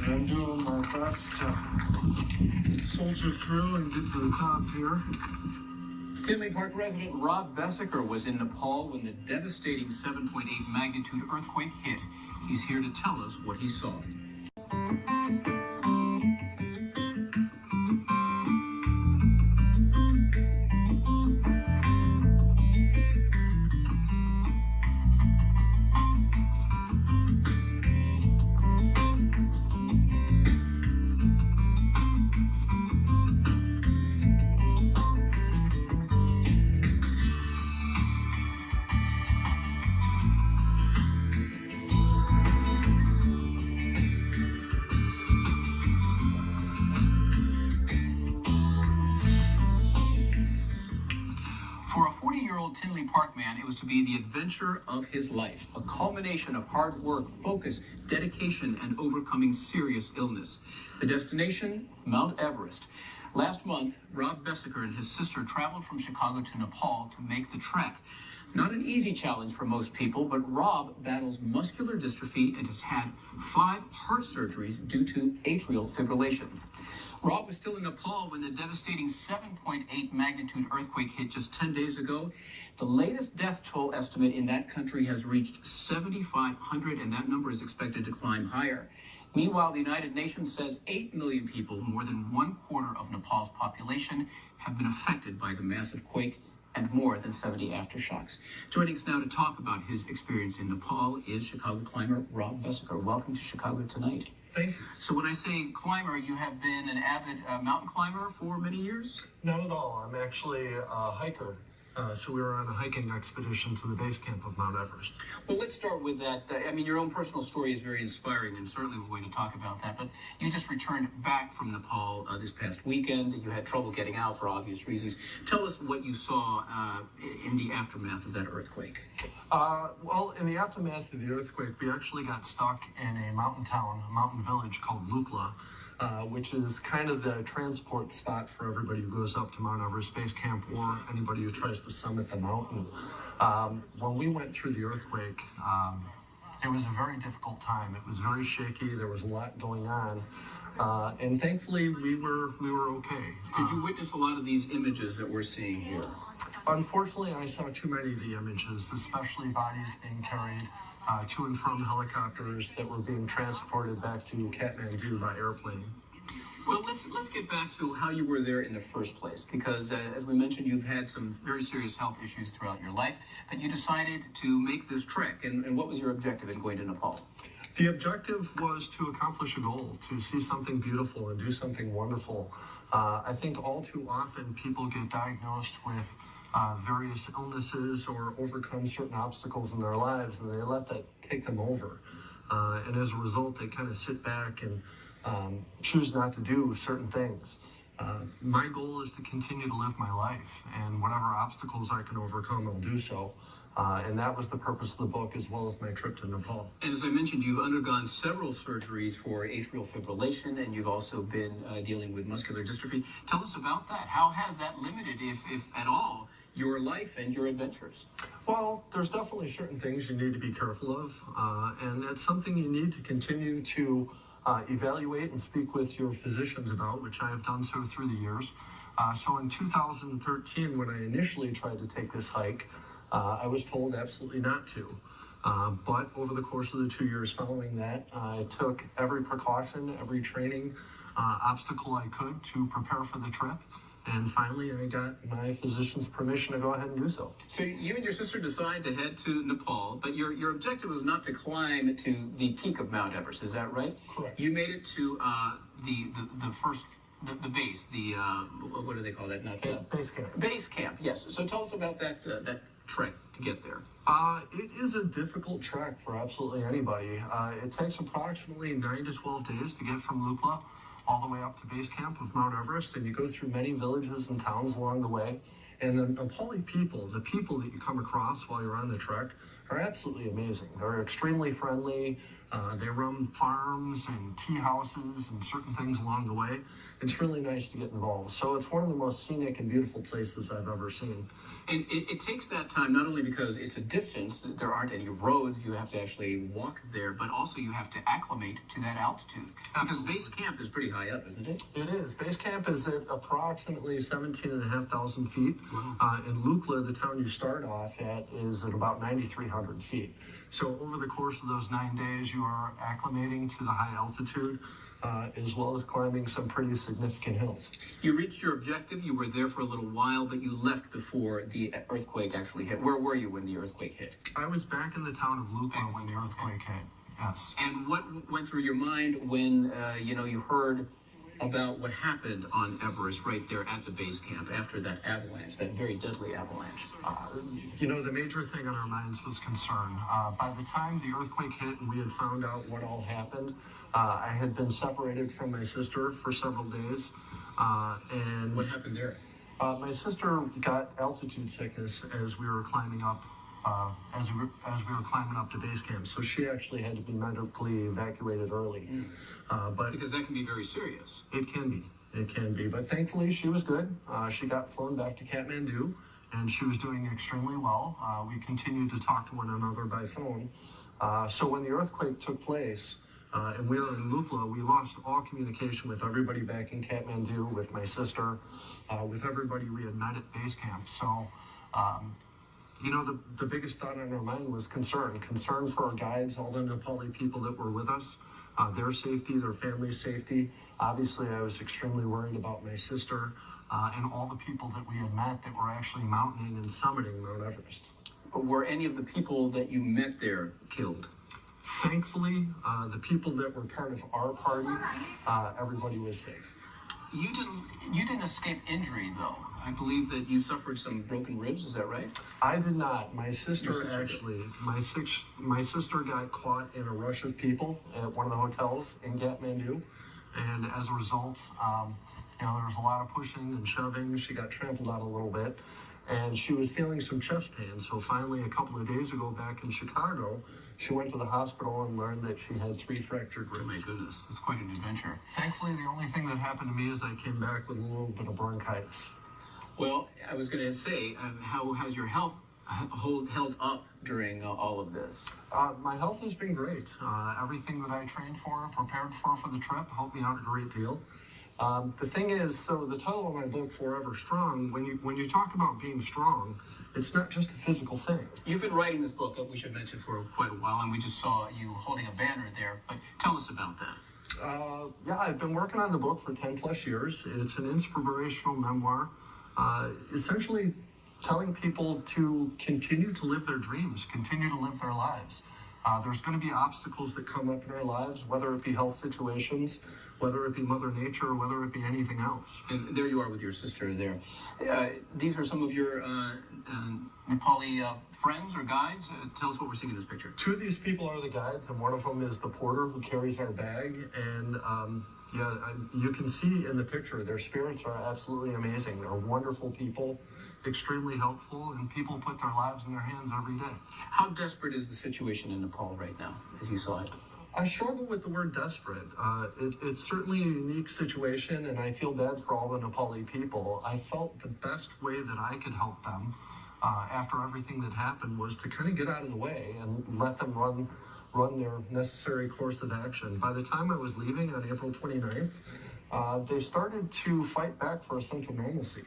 I'm doing my best to soldier through and get to the top here. Tinley Park resident Rob Vesiker was in Nepal when the devastating 7.8 magnitude earthquake hit. He's here to tell us what he saw. For a 40-year-old Tinley Park man, it was to be the adventure of his life, a culmination of hard work, focus, dedication, and overcoming serious illness. The destination, Mount Everest. Last month, Rob Vesiker and his sister traveled from Chicago to Nepal to make the trek. Not an easy challenge for most people, but Rob battles muscular dystrophy and has had 5 heart surgeries due to atrial fibrillation. Rob was still in Nepal when the devastating 7.8 magnitude earthquake hit just 10 days ago. The latest death toll estimate in that country has reached 7,500, and that number is expected to climb higher. Meanwhile, the United Nations says 8 million people, more than 1/4 of Nepal's population, have been affected by the massive quake and more than 70 aftershocks. Joining us now to talk about his experience in Nepal is Chicago climber Rob Vesiker. Welcome to Chicago Tonight. Thank you. So when I say climber, you have been an avid mountain climber for many years? Not at all. I'm actually a hiker. So we were on a hiking expedition to the base camp of Mount Everest. Well, let's start with that. I mean, your own personal story is very inspiring, and certainly we're going to talk about that. But you just returned back from Nepal this past weekend. You had trouble getting out for obvious reasons. Tell us what you saw in the aftermath of that earthquake. Well, in the aftermath of the earthquake, we actually got stuck in a mountain town, a mountain village called Lukla, which is kind of the transport spot for everybody who goes up to Mount Everest Base Camp or anybody who tries to summit the mountain. When we went through the earthquake, it was a very difficult time. It was very shaky. There was a lot going on. And thankfully, we were okay. Did you witness a lot of these images that we're seeing here? Unfortunately, I saw too many of the images, especially bodies being carried to and from helicopters that were being transported back to Kathmandu by airplane. Well, let's get back to how you were there in the first place, because as we mentioned, you've had some very serious health issues throughout your life, but you decided to make this trek. And what was your objective in going to Nepal? The objective was to accomplish a goal, to see something beautiful and do something wonderful. I think all too often people get diagnosed with various illnesses or overcome certain obstacles in their lives, and they let that take them over. And as a result, they kind of sit back and choose not to do certain things. My goal is to continue to live my life, and whatever obstacles I can overcome, I'll do so. And that was the purpose of the book, as well as my trip to Nepal. And as I mentioned, you've undergone several surgeries for atrial fibrillation, and you've also been dealing with muscular dystrophy. Tell us about that. How has that limited, if at all, your life and your adventures? Well, there's definitely certain things you need to be careful of, and that's something you need to continue to evaluate and speak with your physicians about, which I have done so through the years. So in 2013, when I initially tried to take this hike, I was told absolutely not to. But over the course of the 2 years following that, I took every precaution, every training obstacle I could to prepare for the trip. And finally, I got my physician's permission to go ahead and do so. So you and your sister decided to head to Nepal, but your objective was not to climb to the peak of Mount Everest, is that right? Correct. You made it to the base, what do they call that? Not the base camp. Base camp, yes. So tell us about that trek to get there. It is a difficult trek for absolutely anybody. It takes approximately 9 to 12 days to get from Lukla all the way up to base camp of Mount Everest, and you go through many villages and towns along the way. And the Nepali people, the people that you come across while you're on the trek, are absolutely amazing. They're extremely friendly. They run farms and tea houses and certain things along the way. It's really nice to get involved. So it's one of the most scenic and beautiful places I've ever seen. And it takes that time, not only because it's a distance, there aren't any roads, you have to actually walk there, but also you have to acclimate to that altitude. Because base camp is pretty high up, isn't it? It is. Base camp is at approximately 17,500 feet. In Lukla, the town you start off at, is at about 9,300 feet. So over the course of those 9 days, you are acclimating to the high altitude, as well as climbing some pretty significant hills. You reached your objective, you were there for a little while, but you left before the earthquake actually hit. Where were you when the earthquake hit? I was back in the town of Lukla when the earthquake hit, yes. And what went through your mind when, you heard about what happened on Everest right there at the base camp after that avalanche, that very deadly avalanche? The major thing on our minds was concern. By the time the earthquake hit and we had found out what all happened, I had been separated from my sister for several days. And what happened there? My sister got altitude sickness as we were climbing up, as we were climbing up to base camp. So she actually had to be medically evacuated early. But because that can be very serious. It can be. But thankfully, she was good. She got flown back to Kathmandu, and she was doing extremely well. We continued to talk to one another by phone. So when the earthquake took place, and we were in Lukla, we lost all communication with everybody back in Kathmandu, with my sister, with everybody we had met at base camp. So, the biggest thought on our mind was concern for our guides, all the Nepali people that were with us. Their safety, their family's safety. Obviously, I was extremely worried about my sister and all the people that we had met that were actually mountaineering and summiting Mount Everest. But were any of the people that you met there killed? Thankfully, the people that were part of our party, everybody was safe. You didn't escape injury, though. I believe that you suffered some broken ribs. Is that right? I did not. My sister got caught in a rush of people at one of the hotels in Kathmandu, and as a result, there was a lot of pushing and shoving. She got trampled out a little bit, and she was feeling some chest pain. So finally, a couple of days ago, back in Chicago, she went to the hospital and learned that she had 3 fractured ribs. Oh my goodness, that's quite an adventure. Thankfully, the only thing that happened to me is I came back with a little bit of bronchitis. Well, I was going to say, how has your health held up during all of this? My health has been great. Everything that I trained for, prepared for the trip, helped me out a great deal. The thing is, so the title of my book, Forever Strong, when you talk about being strong, it's not just a physical thing. You've been writing this book, we should mention, for quite a while, and we just saw you holding a banner there. But tell us about that. I've been working on the book for 10 plus years. It's an inspirational memoir, essentially telling people to continue to live their dreams, continue to live their lives. There's going to be obstacles that come up in our lives, whether it be health situations, whether it be Mother Nature, whether it be anything else. And there you are with your sister there. These are some of your Nepali friends or guides. Tell us what we're seeing in this picture. 2 of these people are the guides, and one of them is the porter who carries our bag. And you can see in the picture, their spirits are absolutely amazing. They're wonderful people, extremely helpful, and people put their lives in their hands every day. How desperate is the situation in Nepal right now, as you saw it? I struggle with the word desperate. It's certainly a unique situation, and I feel bad for all the Nepali people. I felt the best way that I could help them after everything that happened was to kind of get out of the way and let them run their necessary course of action. By the time I was leaving on April 29th, they started to fight back for a sense of normalcy.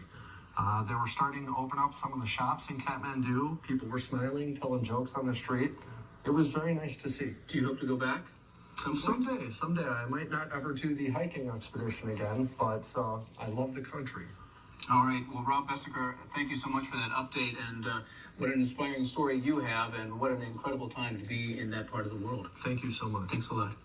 They were starting to open up some of the shops in Kathmandu. People were smiling, telling jokes on the street. It was very nice to see. Do you hope to go back? Someday. I might not ever do the hiking expedition again, but I love the country. All right. Well, Rob Bessaker, thank you so much for that update, and what an inspiring story you have, and what an incredible time to be in that part of the world. Thank you so much. Thanks a lot.